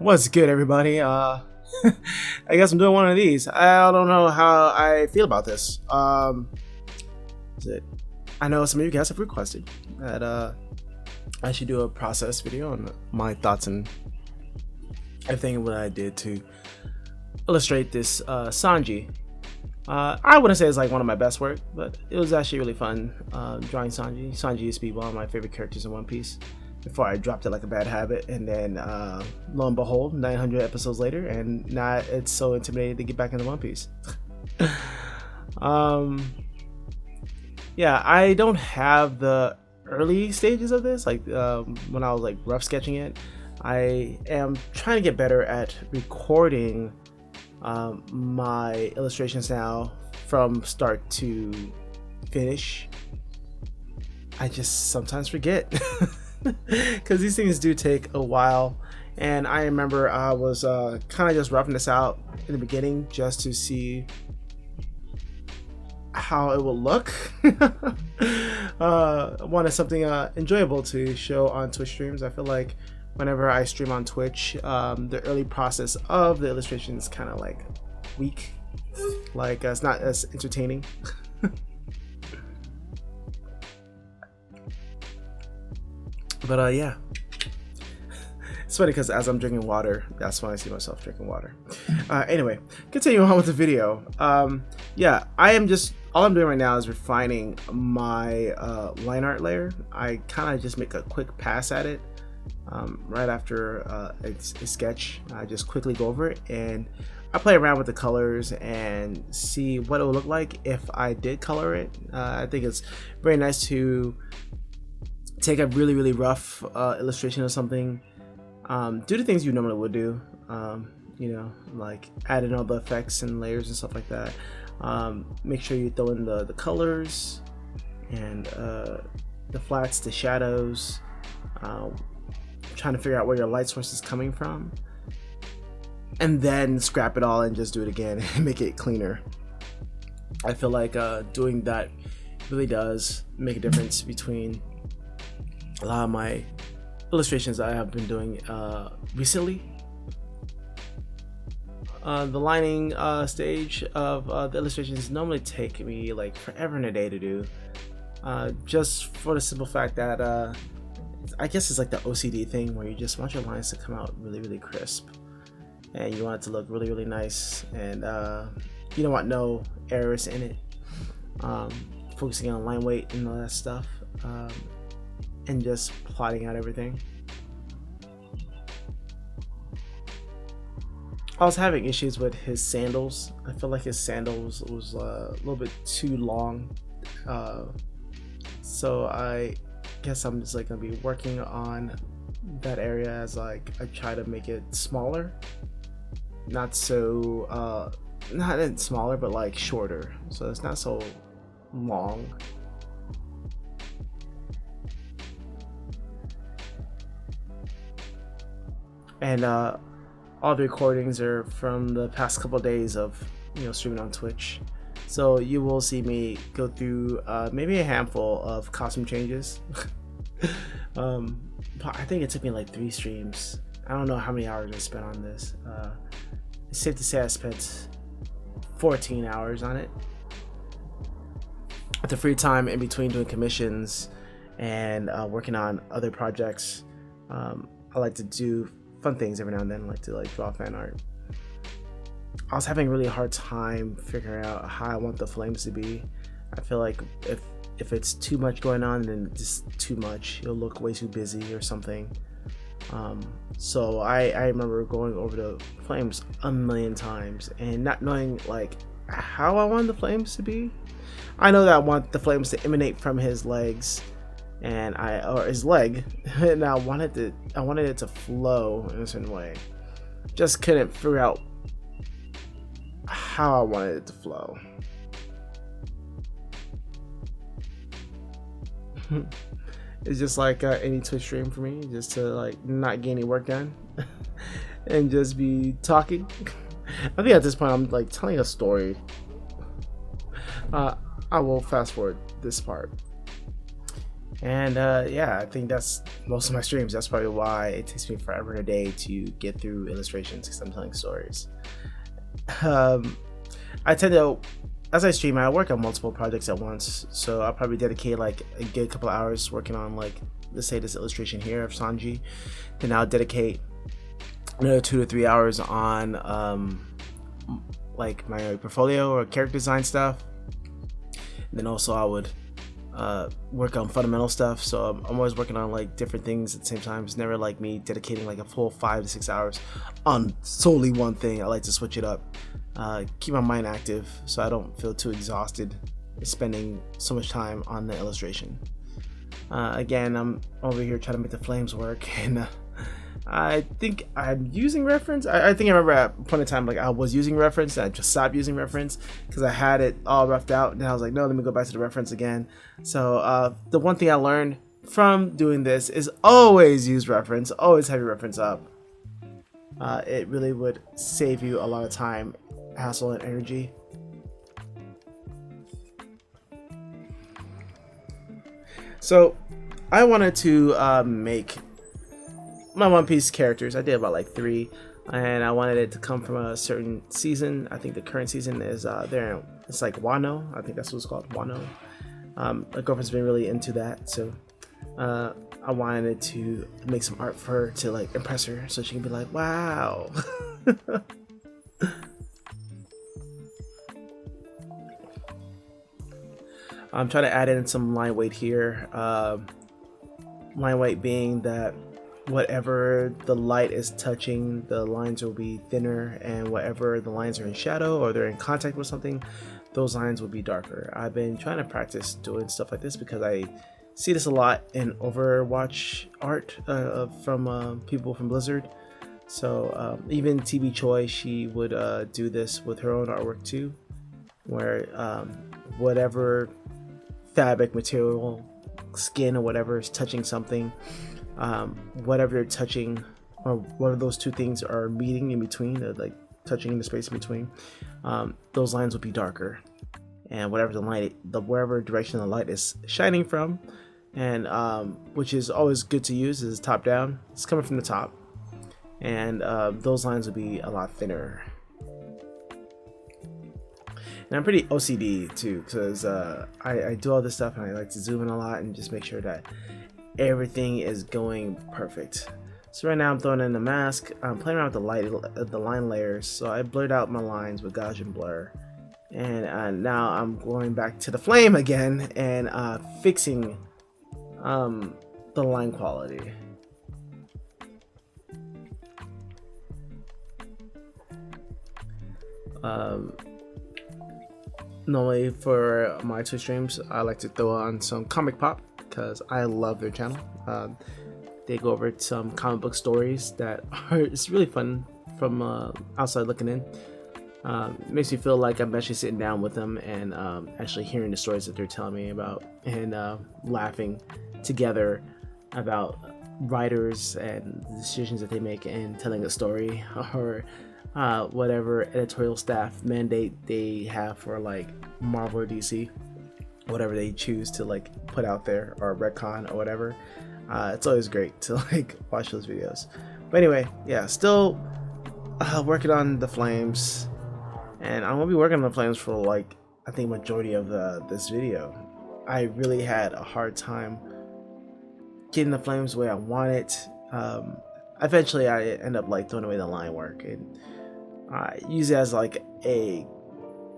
What's good, everybody? I guess I'm doing one of these. I don't know how I feel about this. Is it? I know some of you guys have requested that I should do a process video on my thoughts and everything what I did to illustrate this Sanji. I wouldn't say it's like one of my best work, but it was actually really fun drawing Sanji. Sanji used to be one of my favorite characters in One Piece before I dropped it like a bad habit, and then lo and behold, 900 episodes later, and now it's so intimidating to get back into One Piece. Yeah, I don't have the early stages of this, like when I was like rough sketching it. I am trying to get better at recording my illustrations now from start to finish. I just sometimes forget because these things do take a while, and I remember I was kind of just roughing this out in the beginning just to see how it will look. Wanted something enjoyable to show on Twitch streams. I feel like whenever I stream on Twitch, the early process of the illustration is kind of like weak, like it's not as entertaining. But yeah, it's funny because as I'm drinking water, that's when I see myself drinking water. Anyway, continuing on with the video. Yeah, I am just, all I'm doing right now is refining my line art layer. I kind of just make a quick pass at it right after a sketch. I just quickly go over it and I play around with the colors and see what it would look like if I did color it. I think it's very nice to take a really rough illustration of something, do the things you normally would do, you know, like add in all the effects and layers and stuff like that. Make sure you throw in the colors and the flats, the shadows, trying to figure out where your light source is coming from, and then scrap it all and just do it again and make it cleaner. I feel like doing that really does make a difference between a lot of my illustrations I have been doing recently. The lining stage of the illustrations normally take me like forever and a day to do, just for the simple fact that I guess it's like the OCD thing where you just want your lines to come out really crisp, and you want it to look really nice, and you don't want no errors in it. Focusing on line weight and all that stuff, and just plotting out everything. I was having issues with his sandals. I feel like his sandals was a little bit too long, so I guess I'm just like gonna be working on that area as like I try to make it smaller, not so not smaller but like shorter, so it's not so long. And all the recordings are from the past couple of days of, you know, streaming on Twitch, so you will see me go through maybe a handful of costume changes. I think it took me like 3 streams. I don't know how many hours I spent on this. It's safe to say I spent 14 hours on it. With the free time in between doing commissions and working on other projects, I like to do fun things every now and then, like to like draw fan art. I was having a really hard time figuring out how I want the flames to be. I feel like if it's too much going on, then just too much, it'll look way too busy or something. So I remember going over the flames a million times and not knowing like how I wanted the flames to be. I know that I want the flames to emanate from his legs, and or his leg, and I wanted it to flow in a certain way. Just couldn't figure out how I wanted it to flow. It's just like any Twitch stream for me, just to like not get any work done and just be talking. I think at this point I'm like telling a story. I will fast forward this part. And yeah, I think that's most of my streams. That's probably why it takes me forever a day to get through illustrations, because I'm telling stories. I tend to, as I stream, I work on multiple projects at once, so I'll probably dedicate like a good couple hours working on, like, let's say this illustration here of Sanji, then I'll dedicate another 2 to 3 hours on like my portfolio or character design stuff. And then also I would work on fundamental stuff, so I'm always working on like different things at the same time. It's never like me dedicating like a full 5 to 6 hours on solely one thing. I like to switch it up, keep my mind active so I don't feel too exhausted spending so much time on the illustration. Again, I'm over here trying to make the flames work, and I think I'm using reference. I think I remember at a point in time, like, I was using reference, and I just stopped using reference because I had it all roughed out, and I was like, no, let me go back to the reference again. So the one thing I learned from doing this is always use reference, always have your reference up. It really would save you a lot of time, hassle, and energy. So I wanted to make my One Piece characters. I did about like 3, and I wanted it to come from a certain season. I think the current season is there. It's like Wano. I think that's what it's called, Wano. My girlfriend's been really into that, so I wanted to make some art for her to like impress her, so she can be like, wow. I'm trying to add in some line weight here. Line weight being that whatever the light is touching, the lines will be thinner, and whatever the lines are in shadow or they're in contact with something, those lines will be darker. I've been trying to practice doing stuff like this because I see this a lot in Overwatch art from people from Blizzard. So even TB Choi, she would do this with her own artwork too, where whatever fabric, material, skin, or whatever is touching something, whatever they're touching, or whatever those two things are meeting in between, like touching in the space in between, those lines will be darker. And whatever wherever direction the light is shining from, and which is always good to use, is top down. It's coming from the top, and those lines will be a lot thinner. And I'm pretty OCD too, because I do all this stuff and I like to zoom in a lot and just make sure that everything is going perfect. So right now I'm throwing in the mask. I'm playing around with the line layers. So I blurred out my lines with Gaussian blur, and now I'm going back to the flame again and fixing the line quality. Normally for my Twitch streams, I like to throw on some Comic Pop because I love their channel. They go over some comic book stories that it's really fun from outside looking in. Makes me feel like I'm actually sitting down with them and actually hearing the stories that they're telling me about, and laughing together about writers and the decisions that they make in telling a story, or whatever editorial staff mandate they have for like Marvel or DC, whatever they choose to like put out there, or retcon or whatever. It's always great to like watch those videos. But anyway, yeah, still working on the flames, and I'm gonna be working on the flames for like I think majority of this video. I really had a hard time getting the flames the way I want it. Eventually I end up like throwing away the line work and use it as like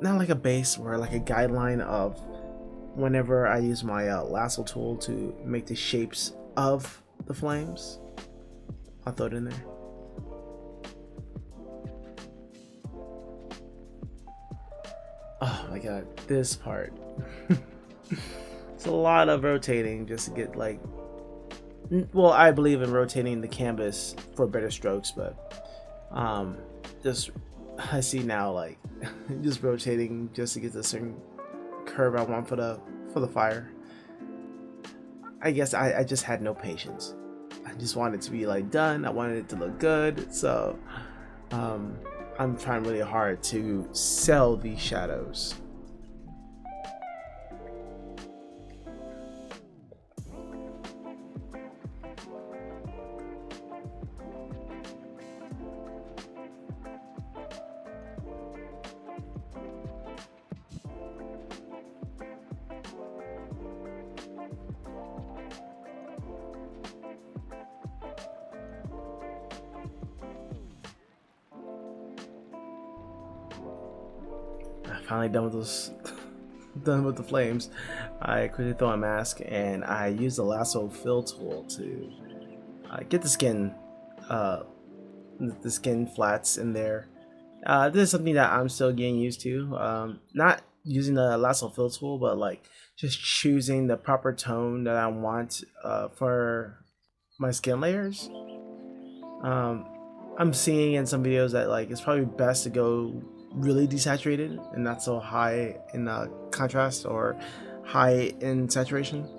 not like a base, or like a guideline of whenever I use my Lasso tool to make the shapes of the flames, I'll throw it in there. Oh my god, this part. It's a lot of rotating just to get like, well, I believe in rotating the canvas for better strokes, but just I see now like just rotating just to get the certain curve I want for the fire. I guess I just had no patience. I just wanted it to be like done. I wanted it to look good. So I'm trying really hard to sell these shadows. finally done with those. Done with the flames. I quickly throw a mask and I use the Lasso fill tool to get the skin flats in there. This is something that I'm still getting used to. Not using the Lasso fill tool, but like just choosing the proper tone that I want for my skin layers. I'm seeing in some videos that like it's probably best to go really desaturated and not so high in contrast or high in saturation,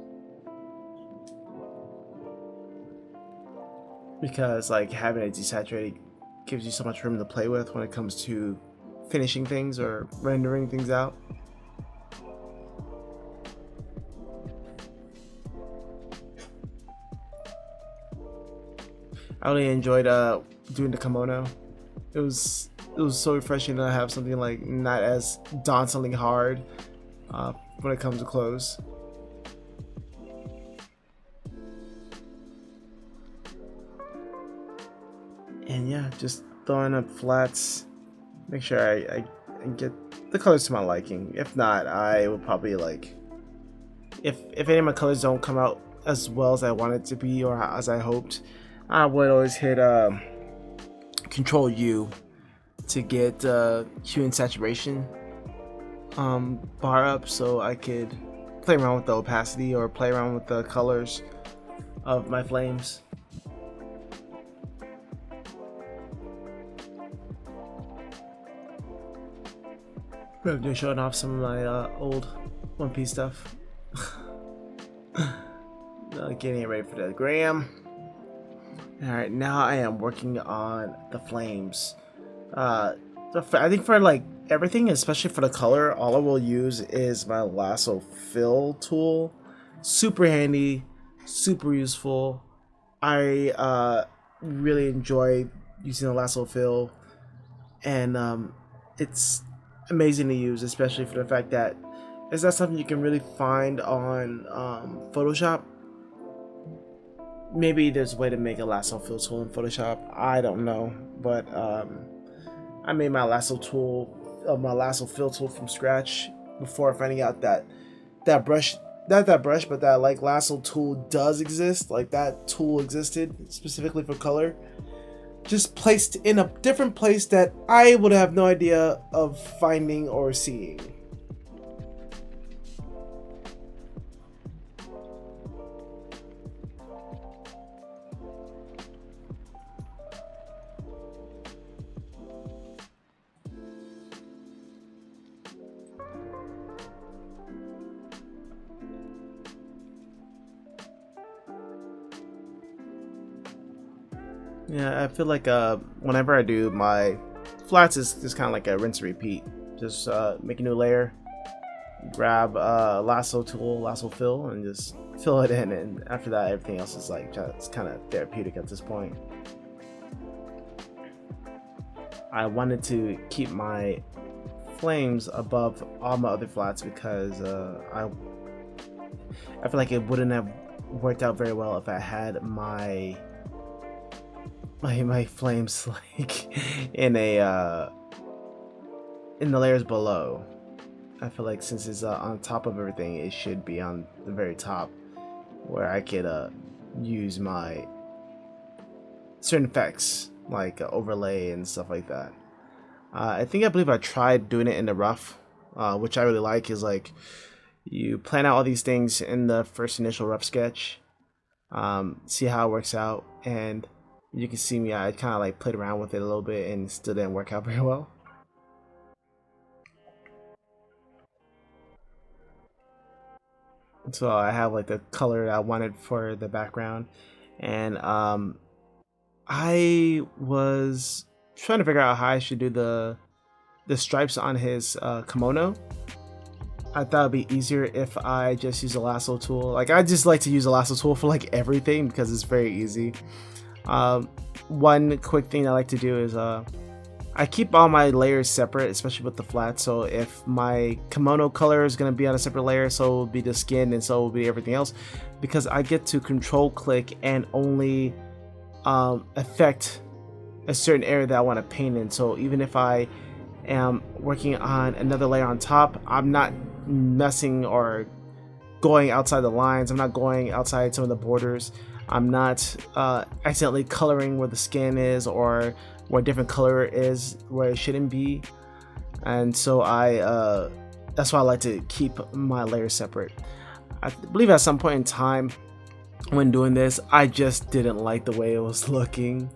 because like having it desaturated gives you so much room to play with when it comes to finishing things or rendering things out. I really enjoyed doing the kimono. It was so refreshing to have something like not as dauntingly hard when it comes to clothes. And yeah, just throwing up flats. Make sure I get the colors to my liking. If not, I will probably like if any of my colors don't come out as well as I want it to be or as I hoped, I would always hit Control U to get hue and saturation bar up, so I could play around with the opacity or play around with the colors of my flames. I'm just showing off some of my old One Piece stuff. Getting it ready for the gram. Alright, now I am working on the flames. I think for like everything, especially for the color, all I will use is my Lasso fill tool. Super handy, super useful. I really enjoy using the Lasso fill, and it's amazing to use, especially for the fact that it's not something you can really find on Photoshop. Maybe there's a way to make a Lasso fill tool in Photoshop. I don't know, but I made my Lasso fill tool from scratch before finding out that that like Lasso tool does exist. Like that tool existed specifically for color, just placed in a different place that I would have no idea of finding or seeing. Yeah, I feel like whenever I do my flats is just kind of like a rinse and repeat. Just make a new layer, grab Lasso tool, Lasso fill, and just fill it in. And after that, everything else is like just kind of therapeutic at this point. I wanted to keep my flames above all my other flats because I feel like it wouldn't have worked out very well if I had my flames like in the layers below. I feel like since it's on top of everything, it should be on the very top where I could use my certain effects like overlay and stuff like that. I believe I tried doing it in the rough, which I really like. Is like you plan out all these things in the first initial rough sketch, see how it works out, and you can see me, I kind of like played around with it a little bit and still didn't work out very well. So I have like the color I wanted for the background, and I was trying to figure out how I should do the stripes on his kimono. I thought it'd be easier if I just use a Lasso tool. Like I just like to use a Lasso tool for like everything because it's very easy. One quick thing I like to do is I keep all my layers separate, especially with the flat. So if my kimono color is going to be on a separate layer, so will be the skin and so will be everything else, because I get to control click and only affect a certain area that I want to paint in. So even if I am working on another layer on top. I'm not messing or going outside the lines. I'm not going outside some of the borders. I'm not accidentally coloring where the skin is or where a different color is where it shouldn't be. And so that's why I like to keep my layers separate. I believe at some point in time when doing this, I just didn't like the way it was looking.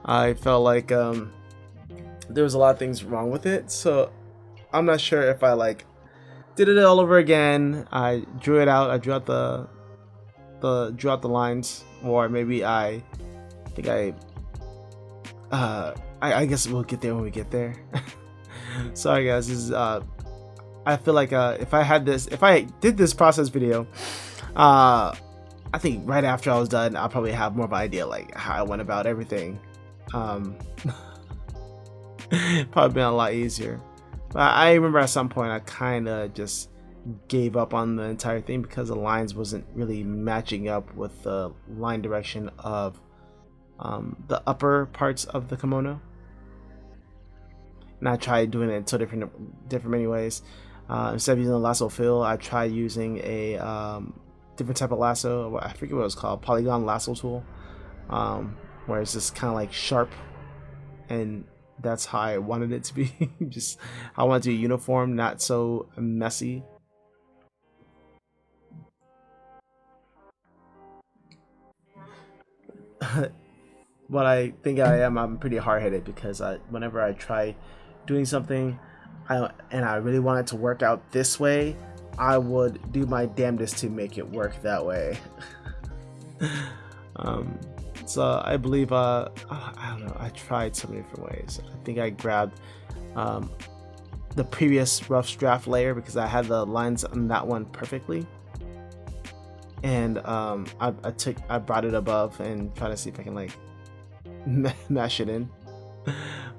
I felt like there was a lot of things wrong with it, so I'm not sure if I like did it all over again. I drew it out. I drew out drew out the lines, or maybe I guess we'll get there when we get there. Sorry guys, this is I feel like if I did this process video, I think right after I was done, I'll probably have more of an idea like how I went about everything. Probably been a lot easier. But I remember at some point I kind of just gave up on the entire thing because the lines wasn't really matching up with the line direction of the upper parts of the kimono. And I tried doing it in two different many ways. Instead of using a lasso fill, I tried using a different type of lasso. I forget what it was called, polygon lasso tool, where it's just kind of like sharp, and that's how I wanted it to be. Just I want it to be uniform, not so messy. What I think I'm pretty hard-headed because whenever I try doing something and I really want it to work out this way, I would do my damnedest to make it work that way. So I believe I don't know, I tried so many different ways. I think I grabbed the previous rough draft layer because I had the lines on that one perfectly, and I brought it above and tried to see if I can like mash it in.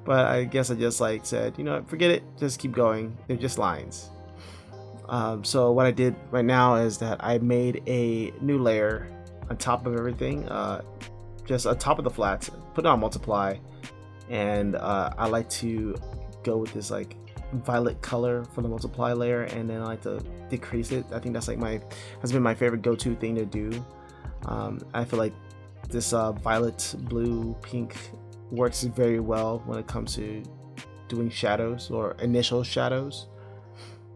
But I guess I just like said, you know, forget it, just keep going, they're just lines. So what I did right now is that I made a new layer on top of everything, just on top of the flats, put it on multiply, and I like to go with this like violet color for the multiply layer, and then I like to decrease it. I think that's like has been my favorite go-to thing to do. I feel like this violet, blue, pink works very well when it comes to doing shadows or initial shadows.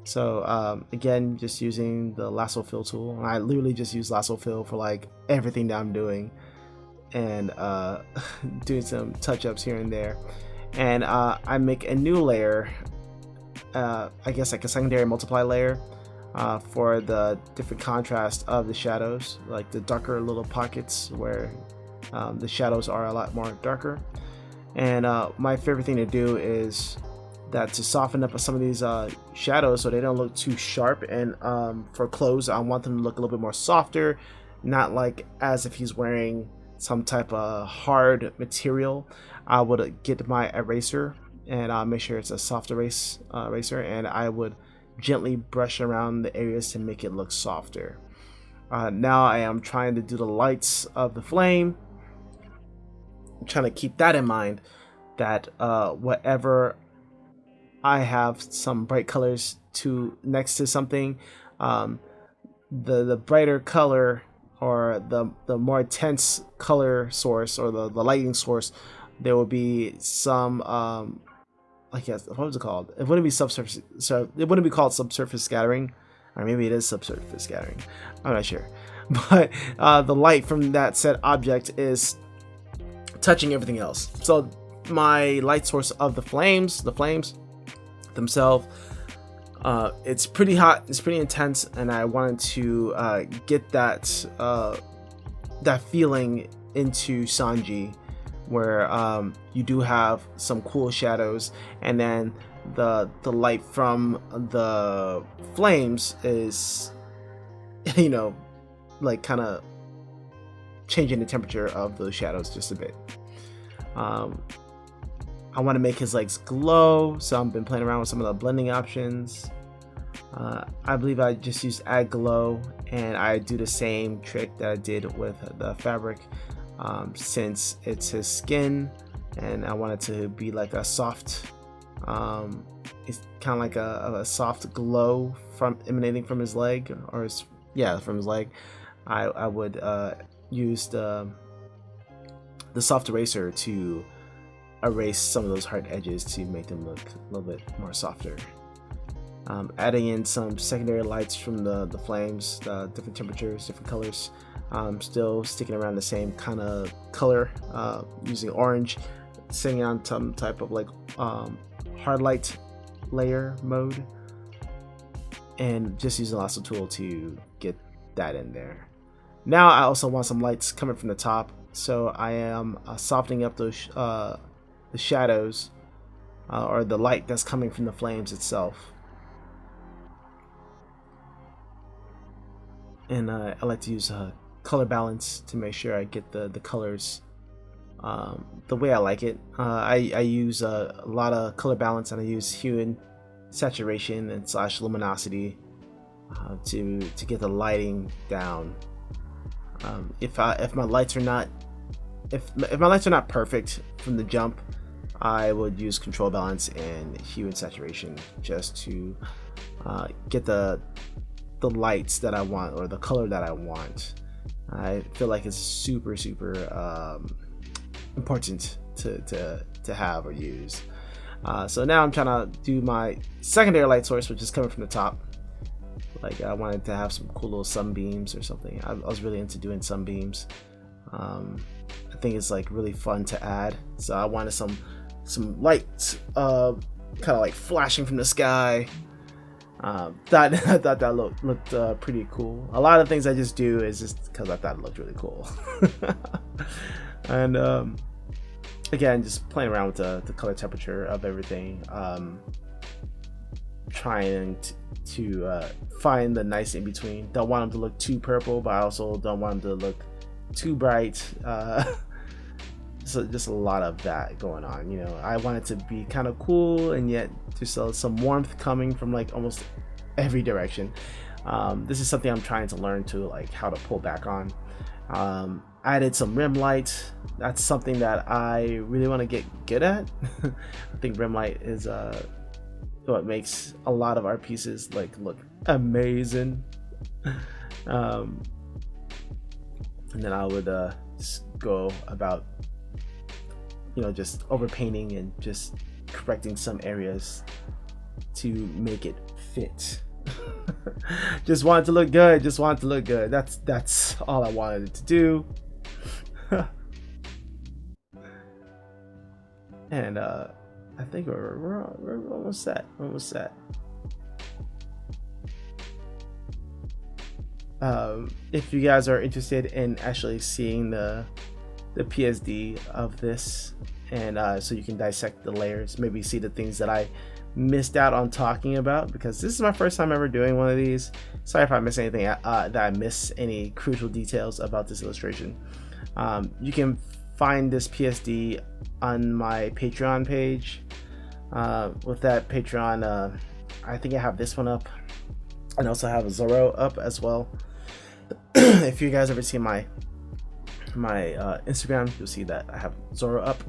So again, just using the lasso fill tool, and I literally just use lasso fill for like everything that I'm doing, and doing some touch-ups here and there. And I make a new layer, I guess like a secondary multiply layer, for the different contrast of the shadows, like the darker little pockets where the shadows are a lot more darker. And my favorite thing to do is that to soften up some of these shadows so they don't look too sharp, and for clothes I want them to look a little bit more softer, not like as if he's wearing some type of hard material. I would get my eraser and make sure it's a soft eraser, and I would gently brush around the areas to make it look softer. Now I am trying to do the lights of the flame. I'm trying to keep that in mind, that whatever I have some bright colors next to something, the brighter color or the more intense color source, or the lighting source, there will be some I guess, what was it called? It wouldn't be subsurface, so it wouldn't be called subsurface scattering, or maybe it is subsurface scattering, I'm not sure. But the light from that said object is touching everything else. So my light source of the flames themselves, it's pretty hot, it's pretty intense, and I wanted to get that feeling into Sanji, where you do have some cool shadows, and then the light from the flames is, you know, like kind of changing the temperature of those shadows just a bit. I want to make his legs glow, so I've been playing around with some of the blending options. I believe I just used add glow, and I do the same trick that I did with the fabric, since it's his skin and I want it to be like a soft it's kind of like a soft glow from emanating from his leg, or from his leg. I would use the soft eraser to erase some of those hard edges to make them look a little bit more softer. Adding in some secondary lights from the flames, different temperatures, different colors. Still sticking around the same kind of color, using orange, setting on some type of like hard light layer mode, and just using the Lasso tool to get that in there. Now I also want some lights coming from the top, so I am softening up those the shadows, or the light that's coming from the flames itself. And I like to use color balance to make sure I get the colors the way I like it. I use a lot of color balance, and I use hue and saturation and / luminosity to get the lighting down. If my lights are not perfect from the jump, I would use control balance and hue and saturation just to get the lights that I want, or the color that I want. I feel like it's super important to have or use. So now I'm trying to do my secondary light source, which is coming from the top. Like I wanted to have some cool little sunbeams or something. I was really into doing sunbeams. I think it's like really fun to add. So I wanted some lights, kind of like flashing from the sky. I thought that looked pretty cool. A lot of things I just do is just because I thought it looked really cool. And again, just playing around with the color temperature of everything, trying to find the nice in between. Don't want them to look too purple, but I also don't want them to look too bright. So just a lot of that going on. You know, I want it to be kind of cool, and yet there's some warmth coming from like almost every direction. This is something I'm trying to learn to like how to pull back on. Added some rim light. That's something that I really want to get good at. I think rim light is what makes a lot of our pieces like look amazing. And then I would just go about, you know, just overpainting and just correcting some areas to make it fit. Just want it to look good. Just want it to look good. That's all I wanted it to do. And I think we're almost set. Almost set. If you guys are interested in actually seeing the PSD of this, and so you can dissect the layers, maybe see the things that I missed out on talking about, because this is my first time ever doing one of these. Sorry if I miss anything, that I miss any crucial details about this illustration. You can find this PSD on my Patreon page. With that Patreon, I think I have this one up, and also have a Zoro up as well. If you guys ever see my Instagram, you'll see that I have Zoro up.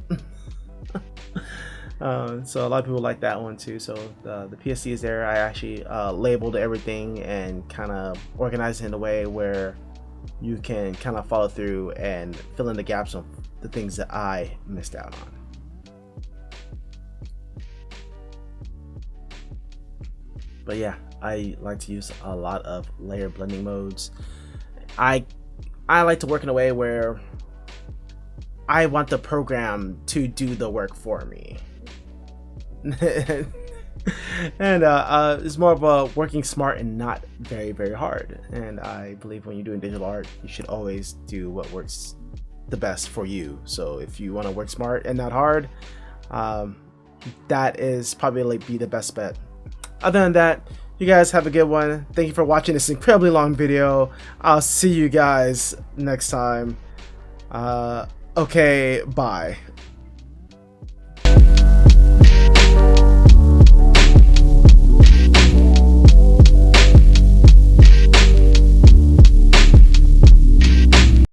So a lot of people like that one too. So the PSD is there. I actually labeled everything and kind of organized it in a way where you can kind of follow through and fill in the gaps of the things that I missed out on. But yeah, I like to use a lot of layer blending modes. I like to work in a way where I want the program to do the work for me. And it's more of a working smart and not very hard. And I believe when you're doing digital art, you should always do what works the best for you. So if you want to work smart and not hard, that is probably like be the best bet. Other than that, you guys have a good one. Thank you for watching this incredibly long video. I'll see you guys next time. Okay, bye.